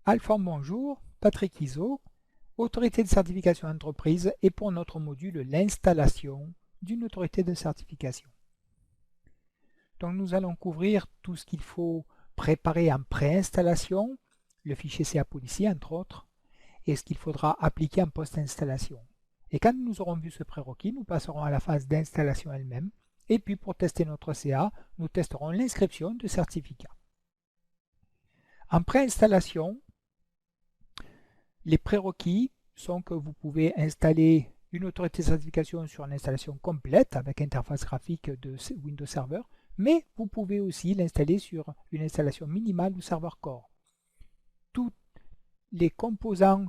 Alphonse, bonjour, Patrick Iso, autorité de certification entreprise et pour notre module l'installation d'une autorité de certification. Donc nous allons couvrir tout ce qu'il faut préparer en préinstallation, le fichier CA Policy entre autres, et ce qu'il faudra appliquer en post-installation. Et quand nous aurons vu ce prérequis, nous passerons à la phase d'installation elle-même, et puis pour tester notre CA, nous testerons l'inscription de certificats. En préinstallation, les prérequis sont que vous pouvez installer une autorité de certification sur une installation complète avec interface graphique de Windows Server, mais vous pouvez aussi l'installer sur une installation minimale ou serveur core. Tous les composants,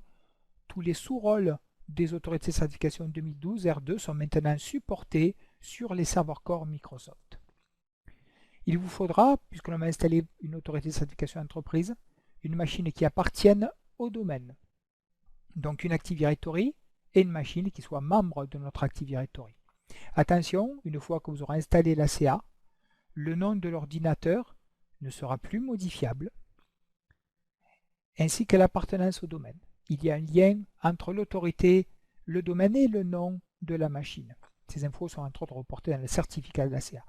tous les sous-rôles des autorités de certification 2012 R2 sont maintenant supportés sur les serveurs core Microsoft. Il vous faudra, puisque l'on va installer une autorité de certification entreprise, une machine qui appartienne au domaine. Donc une Active Directory et une machine qui soit membre de notre Active Directory. Attention, une fois que vous aurez installé la CA, le nom de l'ordinateur ne sera plus modifiable, ainsi que l'appartenance au domaine. Il y a un lien entre l'autorité, le domaine et le nom de la machine. Ces infos sont entre autres reportées dans le certificat de la CA.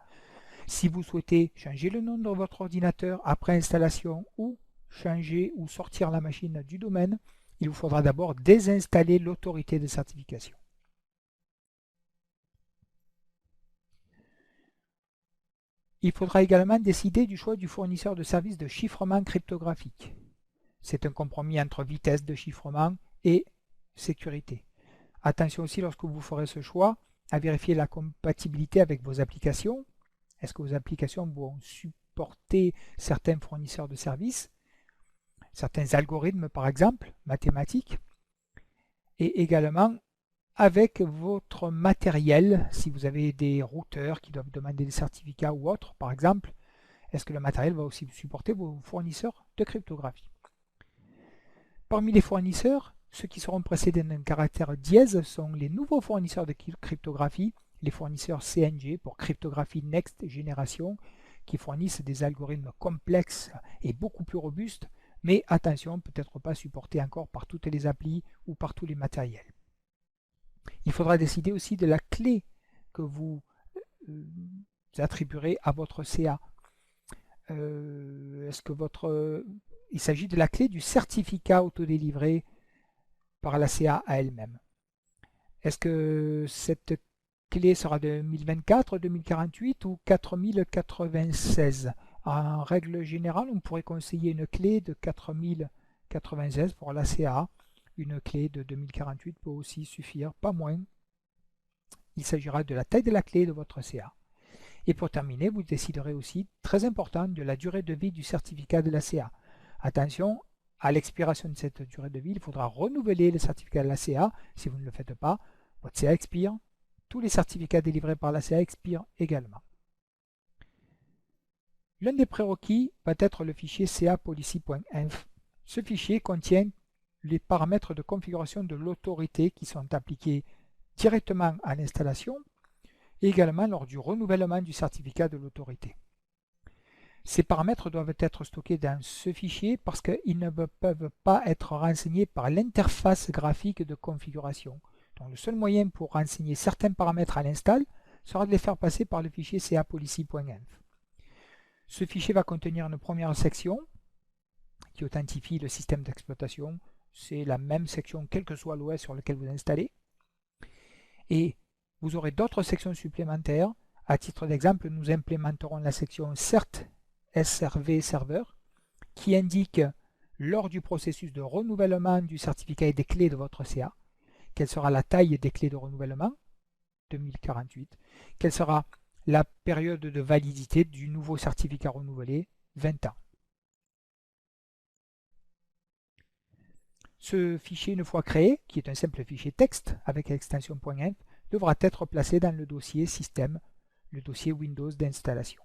Si vous souhaitez changer le nom de votre ordinateur après installation ou changer ou sortir la machine du domaine, il vous faudra d'abord désinstaller l'autorité de certification. Il faudra également décider du choix du fournisseur de services de chiffrement cryptographique. C'est un compromis entre vitesse de chiffrement et sécurité. Attention aussi lorsque vous ferez ce choix à vérifier la compatibilité avec vos applications. Est-ce que vos applications vont supporter certains fournisseurs de services, certains algorithmes par exemple, mathématiques, et également avec votre matériel, si vous avez des routeurs qui doivent demander des certificats ou autres par exemple, est-ce que le matériel va aussi supporter vos fournisseurs de cryptographie. Parmi les fournisseurs, ceux qui seront précédés d'un caractère dièse sont les nouveaux fournisseurs de cryptographie, les fournisseurs CNG pour cryptographie Next Génération, qui fournissent des algorithmes complexes et beaucoup plus robustes, mais attention, peut-être pas supportés encore par toutes les applis ou par tous les matériels. Il faudra décider aussi de la clé que vous attribuerez à votre CA. Est-ce que il s'agit de la clé du certificat autodélivré par la CA à elle-même. Est-ce que cette clé sera de 2024, 2048 ou 4096? En règle générale, on pourrait conseiller une clé de 4096 pour la CA. Une clé de 2048 peut aussi suffire, pas moins. Il s'agira de la taille de la clé de votre CA. Et pour terminer, vous déciderez aussi, très important, de la durée de vie du certificat de la CA. Attention, à l'expiration de cette durée de vie, il faudra renouveler le certificat de la CA. Si vous ne le faites pas, votre CA expire. Tous les certificats délivrés par la CA expirent également. L'un des prérequis va être le fichier capolicy.inf. Ce fichier contient les paramètres de configuration de l'autorité qui sont appliqués directement à l'installation et également lors du renouvellement du certificat de l'autorité. Ces paramètres doivent être stockés dans ce fichier parce qu'ils ne peuvent pas être renseignés par l'interface graphique de configuration. Donc le seul moyen pour renseigner certains paramètres à l'install sera de les faire passer par le fichier capolicy.inf. Ce fichier va contenir une première section qui authentifie le système d'exploitation. C'est la même section quel que soit l'OS sur lequel vous installez. Et vous aurez d'autres sections supplémentaires. À titre d'exemple, nous implémenterons la section CERT SRV Server qui indique lors du processus de renouvellement du certificat et des clés de votre CA, quelle sera la taille des clés de renouvellement, 2048, quelle sera la période de validité du nouveau certificat renouvelé, 20 ans. Ce fichier, une fois créé, qui est un simple fichier texte avec l'extension .inf, devra être placé dans le dossier système, le dossier Windows d'installation.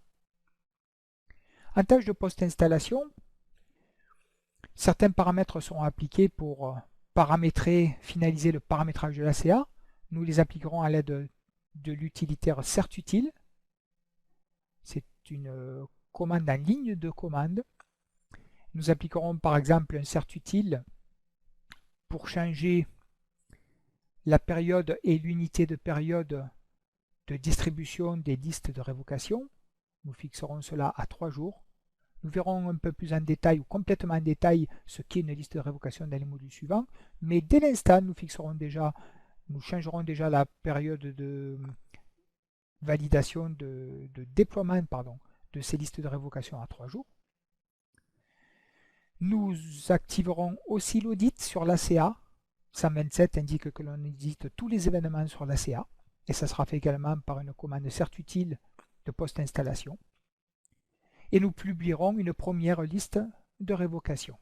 En tâche de post-installation, certains paramètres seront appliqués pour paramétrer, finaliser le paramétrage de la CA. Nous les appliquerons à l'aide de l'utilitaire certutil. C'est une commande en ligne de commande. Nous appliquerons par exemple un certutile pour changer la période et l'unité de période de distribution des listes de révocation. Nous fixerons cela à 3 jours. Nous verrons un peu plus en détail ou complètement en détail ce qu'est une liste de révocation dans les modules suivants. Mais dès l'instant, nous changerons déjà la période de validation de déploiement de ces listes de révocation à 3 jours. Nous activerons aussi l'audit sur l'ACA. 127 indique que l'on audite tous les événements sur l'ACA. Et ça sera fait également par une commande certutile de post-installation. Et nous publierons une première liste de révocation.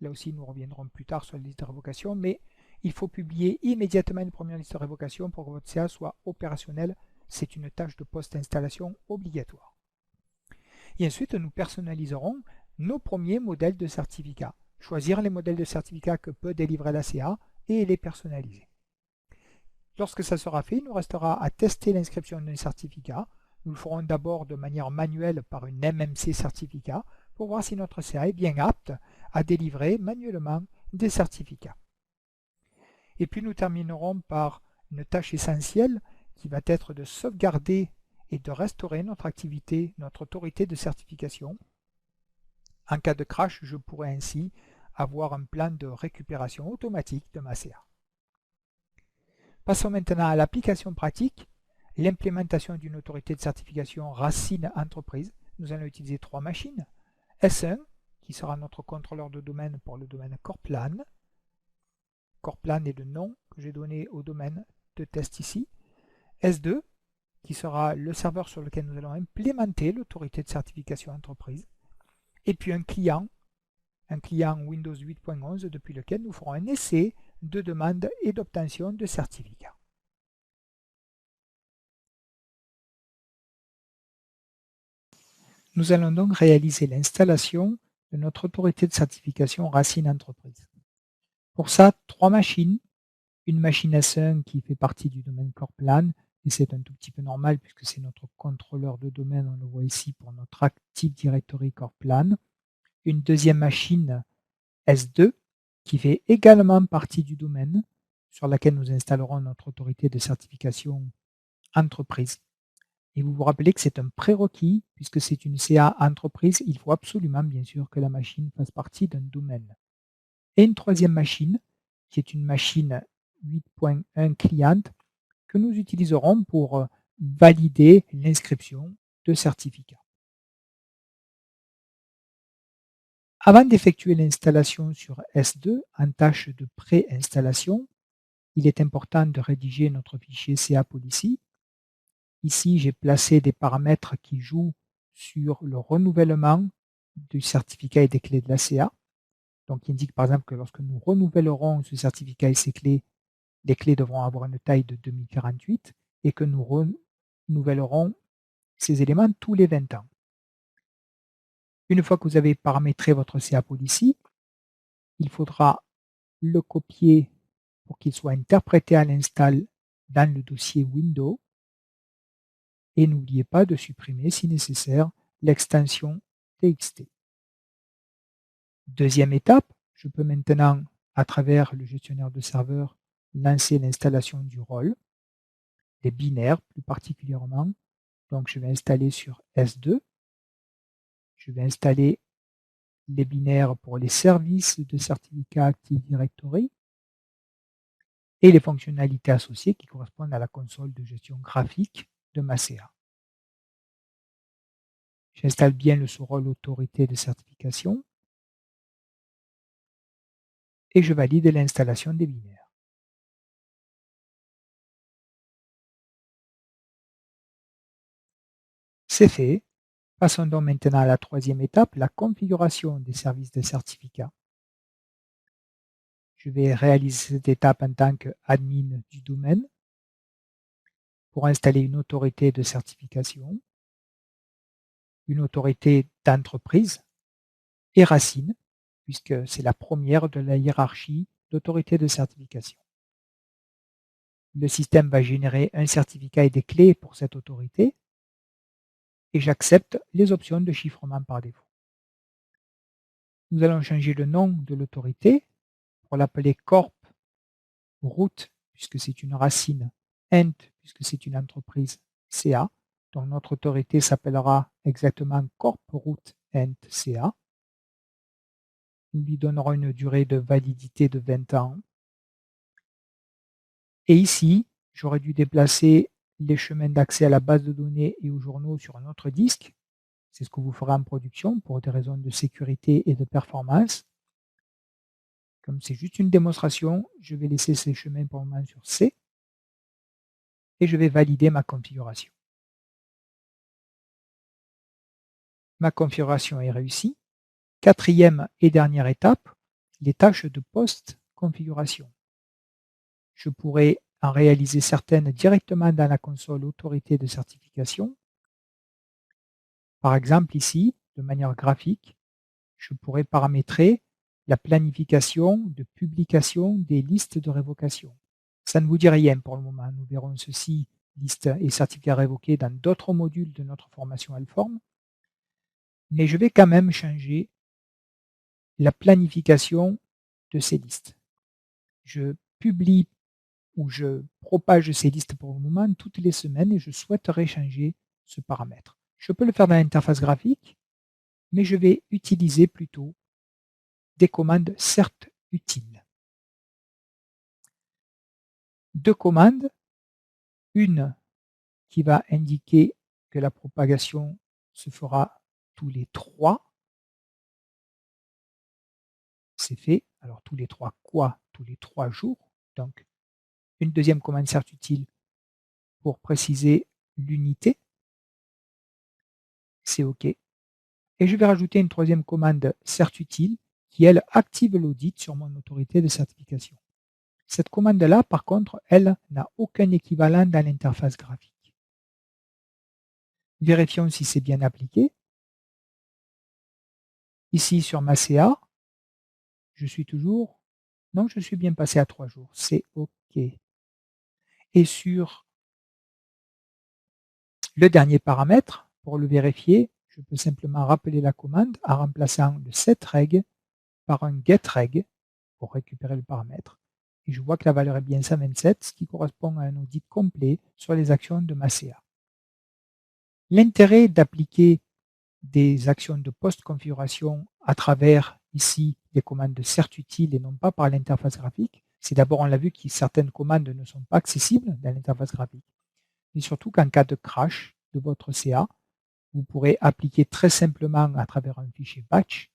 Là aussi, nous reviendrons plus tard sur la liste de révocation, mais il faut publier immédiatement une première liste de révocation pour que votre CA soit opérationnel. C'est une tâche de post-installation obligatoire. Et ensuite, nous personnaliserons nos premiers modèles de certificats. Choisir les modèles de certificats que peut délivrer la CA et les personnaliser. Lorsque ça sera fait, il nous restera à tester l'inscription d'un certificat. Nous le ferons d'abord de manière manuelle par une MMC certificat pour voir si notre CA est bien apte à délivrer manuellement des certificats. Et puis nous terminerons par une tâche essentielle qui va être de sauvegarder et de restaurer notre activité, notre autorité de certification. En cas de crash, je pourrais ainsi avoir un plan de récupération automatique de ma CA. Passons maintenant à l'application pratique, l'implémentation d'une autorité de certification Racine Entreprise. Nous allons utiliser 3 machines. S1, qui sera notre contrôleur de domaine pour le domaine Corplan. Corplan est le nom que j'ai donné au domaine de test ici. S2, qui sera le serveur sur lequel nous allons implémenter l'autorité de certification entreprise. Et puis un client Windows 8.11 depuis lequel nous ferons un essai de demande et d'obtention de certificats. Nous allons donc réaliser l'installation de notre autorité de certification Racine Entreprise. Pour ça, 3 machines. Une machine S1 qui fait partie du domaine Corplan, et c'est un tout petit peu normal puisque c'est notre contrôleur de domaine, on le voit ici pour notre Active Directory Corplan. Une deuxième machine S2 qui fait également partie du domaine sur laquelle nous installerons notre autorité de certification entreprise. Et vous vous rappelez que c'est un prérequis, puisque c'est une CA entreprise, il faut absolument bien sûr que la machine fasse partie d'un domaine. Et une troisième machine, qui est une machine 8.1 cliente, que nous utiliserons pour valider l'inscription de certificats. Avant d'effectuer l'installation sur S2 en tâche de pré-installation, il est important de rédiger notre fichier CA Policy. Ici, j'ai placé des paramètres qui jouent sur le renouvellement du certificat et des clés de la CA. Donc, il indique par exemple que lorsque nous renouvellerons ce certificat et ses clés, les clés devront avoir une taille de 2048 et que nous renouvellerons ces éléments tous les 20 ans. Une fois que vous avez paramétré votre CA Policy, il faudra le copier pour qu'il soit interprété à l'install dans le dossier Windows. Et n'oubliez pas de supprimer, si nécessaire, l'extension TXT. Deuxième étape, je peux maintenant, à travers le gestionnaire de serveur, lancer l'installation du rôle, des binaires plus particulièrement. Donc je vais installer sur S2. Je vais installer les binaires pour les services de certificat Active Directory et les fonctionnalités associées qui correspondent à la console de gestion graphique de ma CA. J'installe bien le sous-rôle autorité de certification et je valide l'installation des binaires. C'est fait. Passons donc maintenant à la troisième étape, la configuration des services de certificat. Je vais réaliser cette étape en tant qu'admin du domaine pour installer une autorité de certification, une autorité d'entreprise et Racine, puisque c'est la première de la hiérarchie d'autorité de certification. Le système va générer un certificat et des clés pour cette autorité et j'accepte les options de chiffrement par défaut. Nous allons changer le nom de l'autorité pour l'appeler Corp, Root, puisque c'est une racine, Ent, puisque c'est une entreprise, CA. Donc notre autorité s'appellera exactement Corp Root Ent CA. Nous lui donnerons une durée de validité de 20 ans. Et ici, j'aurais dû déplacer les chemins d'accès à la base de données et aux journaux sur un autre disque. C'est ce que vous ferez en production pour des raisons de sécurité et de performance. Comme c'est juste une démonstration, je vais laisser ces chemins pour le moment sur C et je vais valider ma configuration. Ma configuration est réussie. Quatrième et dernière étape, les tâches de post-configuration. Je pourrais en réaliser certaines directement dans la console autorité de certification. Par exemple ici, de manière graphique, je pourrais paramétrer la planification de publication des listes de révocation. Ça ne vous dit rien pour le moment. Nous verrons ceci, liste et certificats révoqués, dans d'autres modules de notre formation Alform. Mais je vais quand même changer la planification de ces listes. Je publie ou je propage ces listes pour le moment toutes les semaines et je souhaiterais changer ce paramètre. Je peux le faire dans l'interface graphique, mais je vais utiliser plutôt des commandes certes utiles. Deux commandes, une qui va indiquer que la propagation se fera tous les 3. C'est fait. Alors tous les 3 quoi? Tous les 3 jours. Donc une deuxième commande certes utile pour préciser l'unité. C'est OK. Et je vais rajouter une troisième commande certes utile qui, elle, active l'audit sur mon autorité de certification. Cette commande-là, par contre, elle n'a aucun équivalent dans l'interface graphique. Vérifions si c'est bien appliqué. Ici, sur ma CA, je suis toujours... Non, je suis bien passé à 3 jours. C'est OK. Et sur le dernier paramètre, pour le vérifier, je peux simplement rappeler la commande en remplaçant le setReg par un getReg pour récupérer le paramètre. Et je vois que la valeur est bien 127, ce qui correspond à un audit complet sur les actions de ma CA. L'intérêt d'appliquer des actions de post-configuration à travers ici les commandes de certes utiles et non pas par l'interface graphique, c'est d'abord, on l'a vu, que certaines commandes ne sont pas accessibles dans l'interface graphique, mais surtout qu'en cas de crash de votre CA, vous pourrez appliquer très simplement à travers un fichier batch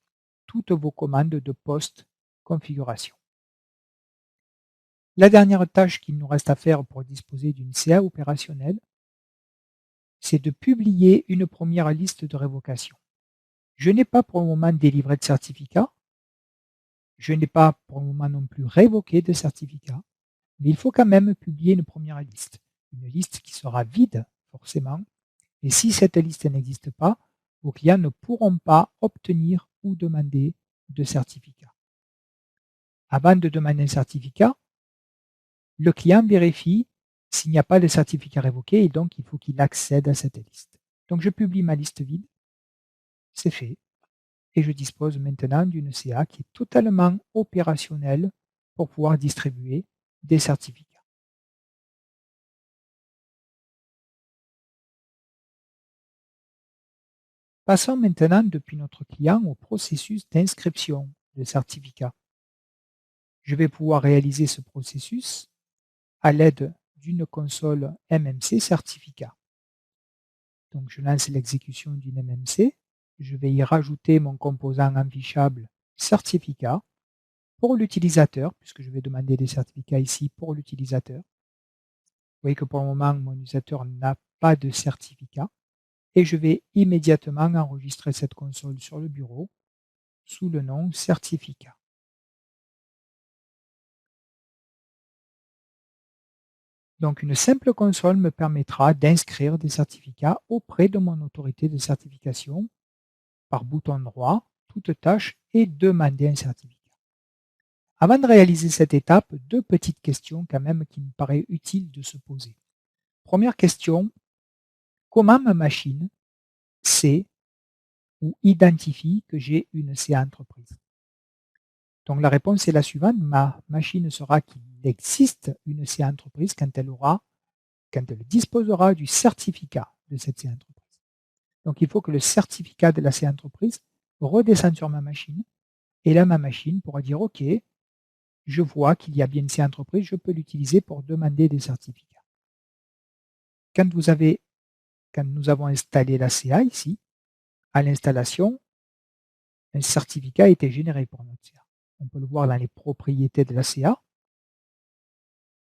toutes vos commandes de post-configuration. La dernière tâche qu'il nous reste à faire pour disposer d'une CA opérationnelle, c'est de publier une première liste de révocation. Je n'ai pas pour le moment délivré de certificat, je n'ai pas pour le moment non plus révoqué de certificat, mais il faut quand même publier une première liste. Une liste qui sera vide, forcément, et si cette liste n'existe pas, vos clients ne pourront pas obtenir ou demander de certificat. Avant de demander un certificat, le client vérifie s'il n'y a pas de certificat révoqué et donc il faut qu'il accède à cette liste. Donc je publie ma liste vide, c'est fait, et je dispose maintenant d'une CA qui est totalement opérationnelle pour pouvoir distribuer des certificats. Passons maintenant depuis notre client au processus d'inscription de certificats. Je vais pouvoir réaliser ce processus à l'aide d'une console MMC certificat. Donc je lance l'exécution d'une MMC, je vais y rajouter mon composant affichable certificat pour l'utilisateur, puisque je vais demander des certificats ici pour l'utilisateur. Vous voyez que pour le moment, mon utilisateur n'a pas de certificat et je vais immédiatement enregistrer cette console sur le bureau sous le nom certificat. Donc une simple console me permettra d'inscrire des certificats auprès de mon autorité de certification par bouton droit, toute tâche et demander un certificat. Avant de réaliser cette étape, deux petites questions quand même qui me paraît utile de se poser. Première question, comment ma machine sait ou identifie que j'ai une CA entreprise? Donc la réponse est la suivante, ma machine saura qu'il existe une CA entreprise quand elle disposera du certificat de cette CA entreprise. Donc il faut que le certificat de la CA entreprise redescende sur ma machine, et là ma machine pourra dire OK, je vois qu'il y a bien une CA entreprise, je peux l'utiliser pour demander des certificats. Quand nous avons installé la CA ici, à l'installation, un certificat a été généré pour notre CA. On peut le voir dans les propriétés de la CA.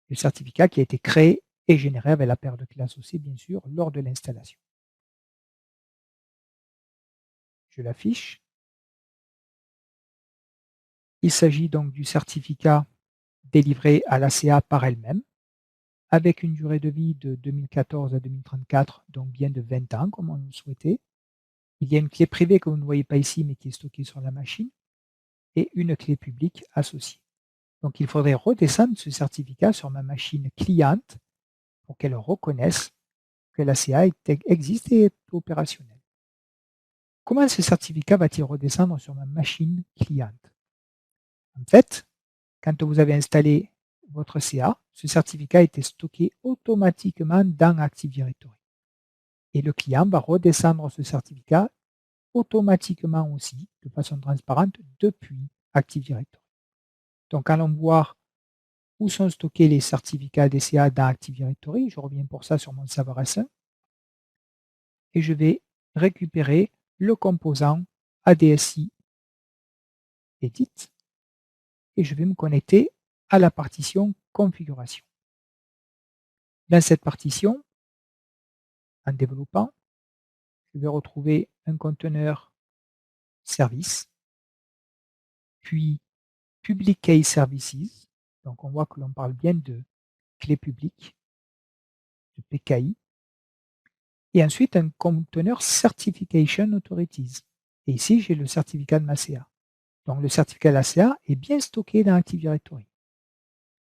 Le certificat qui a été créé et généré avec la paire de clés associée, bien sûr, lors de l'installation. Je l'affiche. Il s'agit donc du certificat délivré à la CA par elle-même, avec une durée de vie de 2014 à 2034, donc bien de 20 ans, comme on le souhaitait. Il y a une clé privée que vous ne voyez pas ici, mais qui est stockée sur la machine, et une clé publique associée. Donc il faudrait redescendre ce certificat sur ma machine cliente pour qu'elle reconnaisse que la CA existe et est opérationnelle. Comment ce certificat va-t-il redescendre sur ma machine cliente? En fait, quand vous avez installé votre CA, ce certificat était stocké automatiquement dans Active Directory. Et le client va redescendre ce certificat automatiquement aussi, de façon transparente, depuis Active Directory. Donc allons voir où sont stockés les certificats DCA dans Active Directory. Je reviens pour ça sur mon serveur S1 et je vais récupérer le composant ADSI Edit et je vais me connecter à la partition configuration. Dans cette partition, en développant, je vais retrouver un conteneur service, puis Public Key Services. Donc on voit que l'on parle bien de clé publique, de PKI, et ensuite un conteneur Certification Authorities. Et ici, j'ai le certificat de ma CA. Donc le certificat de la CA est bien stocké dans Active Directory.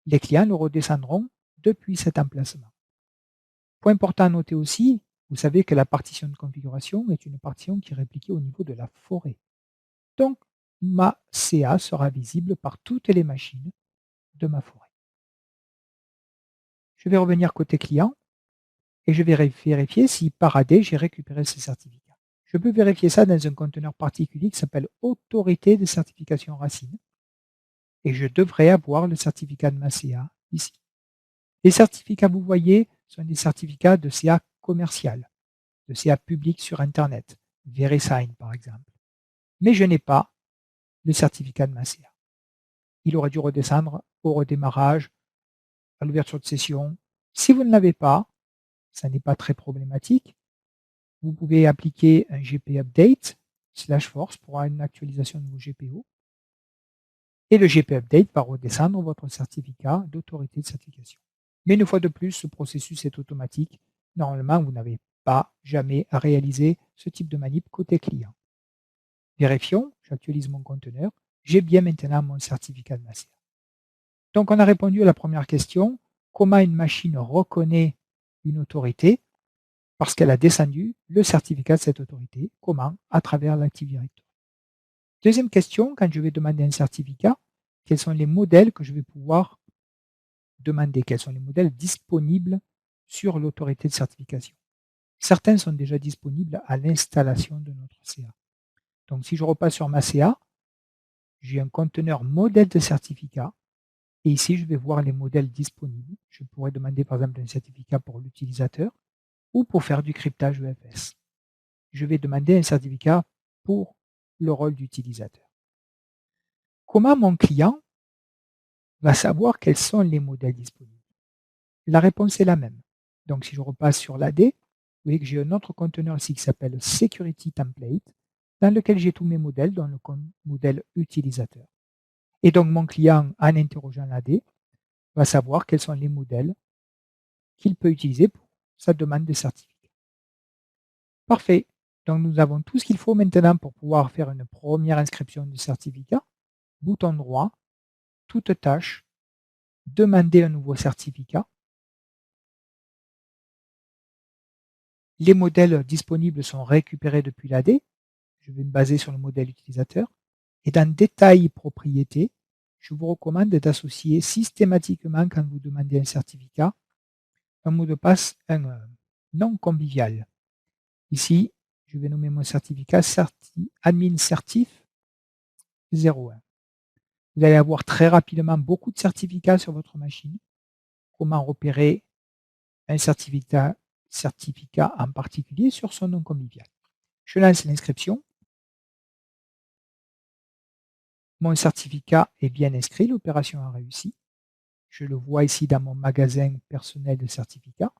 Les clients le redescendront depuis cet emplacement. Point important à noter aussi, vous savez que la partition de configuration est une partition qui est répliquée au niveau de la forêt. Donc, ma CA sera visible par toutes les machines de ma forêt. Je vais revenir côté client et je vais vérifier si par AD j'ai récupéré ce certificat. Je peux vérifier ça dans un conteneur particulier qui s'appelle Autorité de certification racine et je devrais avoir le certificat de ma CA ici. Les certificats, vous voyez, sont des certificats de CA commercial, de CA public sur Internet, VeriSign par exemple. Mais je n'ai pas le certificat de ma CA. Il aurait dû redescendre au redémarrage, à l'ouverture de session. Si vous ne l'avez pas, ça n'est pas très problématique. Vous pouvez appliquer un GP Update /force pour avoir une actualisation de vos GPO. Et le GP Update va redescendre votre certificat d'autorité de certification. Mais une fois de plus, ce processus est automatique. Normalement, vous n'avez pas jamais à réaliser ce type de manip côté client. Vérifions, j'actualise mon conteneur. J'ai bien maintenant mon certificat de ma CA. Donc, on a répondu à la première question. Comment une machine reconnaît une autorité? Parce qu'elle a descendu le certificat de cette autorité. Comment? À travers l'Active Directory. Deuxième question, quand je vais demander un certificat, quels sont les modèles que je vais pouvoir demander? Quels sont les modèles disponibles sur l'autorité de certification? Certains sont déjà disponibles à l'installation de notre CA. Donc, si je repasse sur ma CA, j'ai un conteneur modèle de certificat. Et ici, je vais voir les modèles disponibles. Je pourrais demander par exemple un certificat pour l'utilisateur ou pour faire du cryptage EFS. Je vais demander un certificat pour le rôle d'utilisateur. Comment mon client va savoir quels sont les modèles disponibles? La réponse est la même. Donc si je repasse sur l'AD, vous voyez que j'ai un autre conteneur ici qui s'appelle Security Template, dans lequel j'ai tous mes modèles, dans le modèle utilisateur. Et donc mon client, en interrogeant l'AD, va savoir quels sont les modèles qu'il peut utiliser pour sa demande de certificat. Parfait. Donc nous avons tout ce qu'il faut maintenant pour pouvoir faire une première inscription de certificat. Bouton droit, toute tâche, demander un nouveau certificat. Les modèles disponibles sont récupérés depuis l'AD. Je vais me baser sur le modèle utilisateur. Et dans détail propriétés, je vous recommande d'associer systématiquement, quand vous demandez un certificat, un mot de passe, un nom convivial. Ici, je vais nommer mon certificat admin certif 01. Vous allez avoir très rapidement beaucoup de certificats sur votre machine. Comment repérer un certificat en particulier sur son nom convivial. Je lance l'inscription. Mon certificat est bien inscrit, l'opération a réussi. Je le vois ici dans mon magasin personnel de certificats.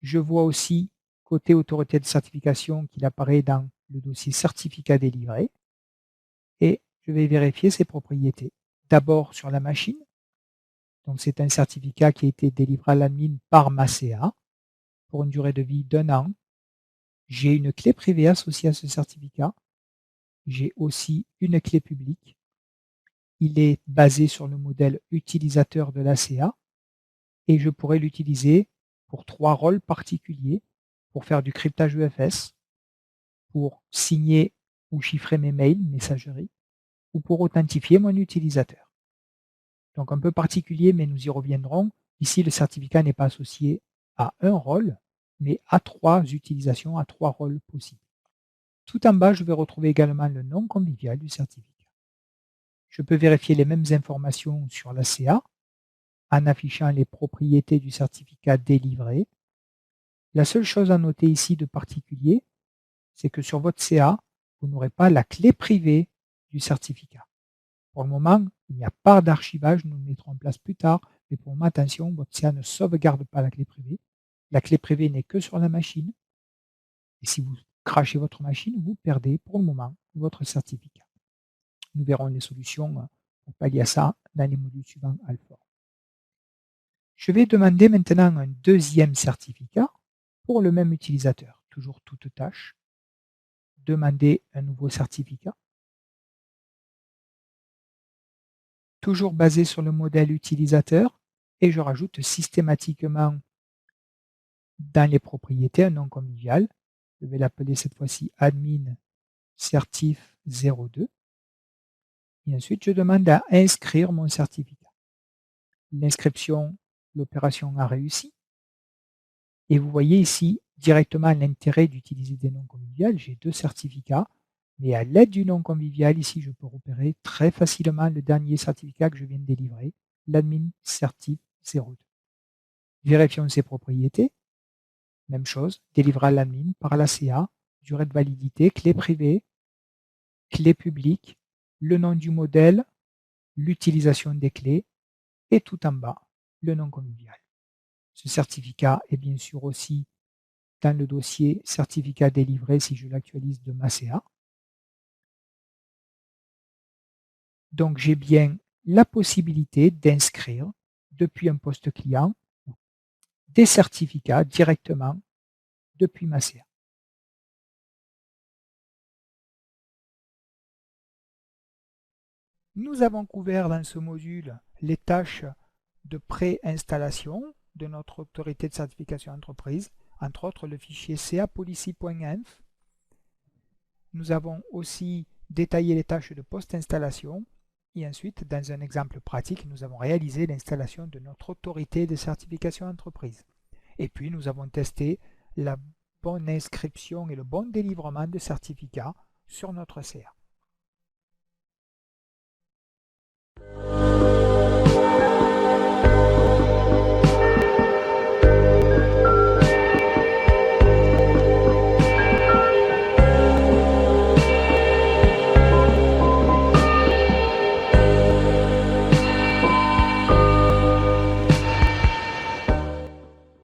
Je vois aussi, côté autorité de certification, qu'il apparaît dans le dossier certificat délivré. Et je vais vérifier ses propriétés. D'abord sur la machine. Donc c'est un certificat qui a été délivré à l'admin par ma CA pour une durée de vie d'1 an. J'ai une clé privée associée à ce certificat. J'ai aussi une clé publique. Il est basé sur le modèle utilisateur de la CA et je pourrais l'utiliser pour 3 rôles particuliers, pour faire du cryptage UFS, pour signer ou chiffrer mes mails, messagerie, ou pour authentifier mon utilisateur. Donc un peu particulier, mais nous y reviendrons. Ici, le certificat n'est pas associé à un rôle, mais à 3 utilisations, à 3 rôles possibles. Tout en bas, je vais retrouver également le nom convivial du certificat. Je peux vérifier les mêmes informations sur la CA en affichant les propriétés du certificat délivré. La seule chose à noter ici de particulier, c'est que sur votre CA, vous n'aurez pas la clé privée du certificat. Pour le moment, il n'y a pas d'archivage, nous le mettrons en place plus tard, mais pour le moment, attention, votre CA ne sauvegarde pas la clé privée. La clé privée n'est que sur la machine. Et si vous crachez votre machine, vous perdez pour le moment votre certificat. Nous verrons les solutions pour pallier à ça dans les modules suivants Alpha. Je vais demander maintenant un deuxième certificat pour le même utilisateur. Toujours toute tâche. Demander un nouveau certificat. Toujours basé sur le modèle utilisateur et je rajoute systématiquement dans les propriétés un nom convivial. Je vais l'appeler cette fois-ci admin certif 02. Et ensuite, je demande à inscrire mon certificat. L'inscription, l'opération a réussi. Et vous voyez ici directement l'intérêt d'utiliser des noms conviviaux. J'ai 2 certificats, mais à l'aide du nom convivial, ici, je peux repérer très facilement le dernier certificat que je viens de délivrer, l'admin certif 02. Vérifions ses propriétés. Même chose, délivré à l'admin par la CA, durée de validité, clé privée, clé publique, le nom du modèle, l'utilisation des clés et tout en bas, le nom convivial. Ce certificat est bien sûr aussi dans le dossier certificat délivré si je l'actualise de ma CA. Donc j'ai bien la possibilité d'inscrire depuis un poste client des certificats directement depuis ma CA. Nous avons couvert dans ce module les tâches de pré-installation de notre autorité de certification entreprise, entre autres le fichier capolicy.inf. Nous avons aussi détaillé les tâches de post-installation et ensuite, dans un exemple pratique, nous avons réalisé l'installation de notre autorité de certification entreprise. Et puis, nous avons testé la bonne inscription et le bon délivrement de certificats sur notre CA.